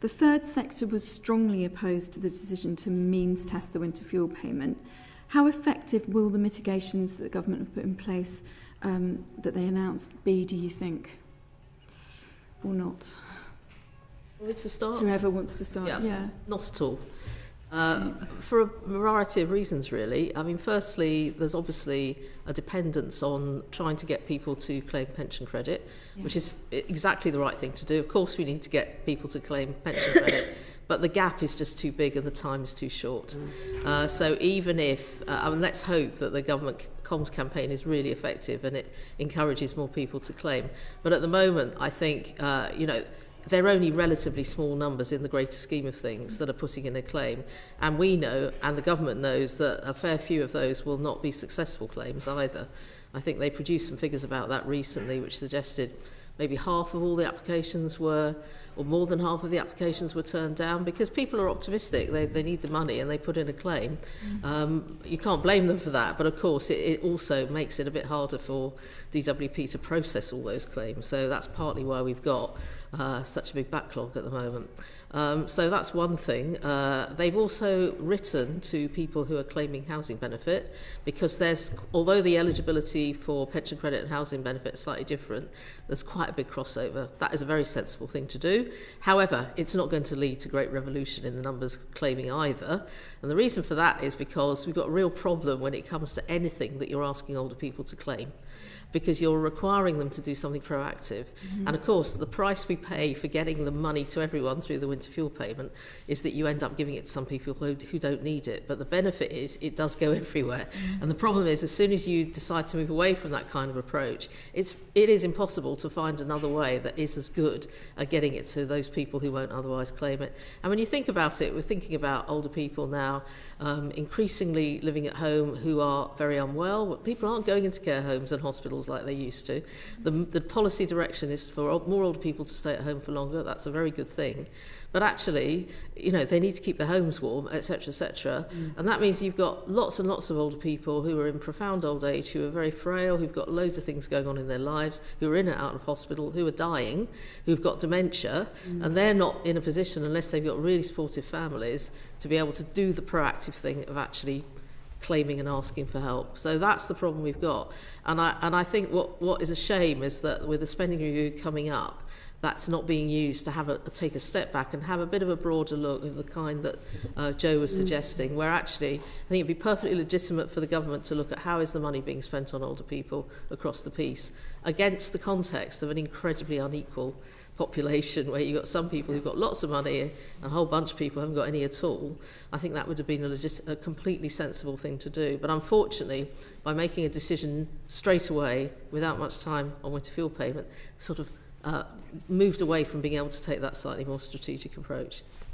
The third sector was strongly opposed to the decision to means test the winter fuel payment. How effective will the mitigations that the government have put in place that they announced be, do you think? Or not? Want me to start? Whoever wants to start, yeah. Not at all. For a variety of reasons, really. I mean, firstly, there's obviously a dependence on trying to get people to claim pension credit, which is exactly the right thing to do. Of course, we need to get people to claim pension credit, but the gap is just too big and the time is too short. So even if, I mean, let's hope that the government comms campaign is really effective and it encourages more people to claim. But at the moment, I think, they're only relatively small numbers in the greater scheme of things that are putting in a claim. And we know, and the government knows, that a fair few of those will not be successful claims either. I think they produced some figures about that recently, which suggested maybe half of all the applications were, or more than half of the applications were turned down because people are optimistic. They need the money and they put in a claim. You can't blame them for that, but of course it also makes it a bit harder for DWP to process all those claims. So that's partly why we've got such a big backlog at the moment. So that's one thing. They've also written to people who are claiming housing benefit because although the eligibility for pension credit and housing benefit is slightly different, there's quite a big crossover. That is a very sensible thing to do. However, it's not going to lead to great revolution in the numbers claiming either. And the reason for that is because we've got a real problem when it comes to anything that you're asking older people to claim, because you're requiring them to do something proactive. And of course, the price we pay for getting the money to everyone through the winter fuel payment is that you end up giving it to some people who don't need it. But the benefit is it does go everywhere. And the problem is, as soon as you decide to move away from that kind of approach, it is impossible to find another way that is as good at getting it to those people who won't otherwise claim it. And when you think about it, we're thinking about older people now increasingly living at home who are very unwell, but people aren't going into care homes and hospitals like they used to. The policy direction is for more older people to stay at home for longer. That's a very good thing. But actually, they need to keep their homes warm, etc., etc. And that means you've got lots and lots of older people who are in profound old age, who are very frail, who've got loads of things going on in their lives, who are in and out of hospital, who are dying, who've got dementia, and they're not in a position, unless they've got really supportive families, to be able to do the proactive thing of actually claiming and asking for help. So that's the problem we've got. And I think what is a shame is that with the spending review coming up, that's not being used to take a step back and have a bit of a broader look of the kind that Jo was suggesting, where actually I think it'd be perfectly legitimate for the government to look at how is the money being spent on older people across the piece against the context of an incredibly unequal population where you've got some people who've got lots of money and a whole bunch of people who haven't got any at all. I think that would have been a completely sensible thing to do. But unfortunately, by making a decision straight away without much time on winter fuel payment, sort of moved away from being able to take that slightly more strategic approach.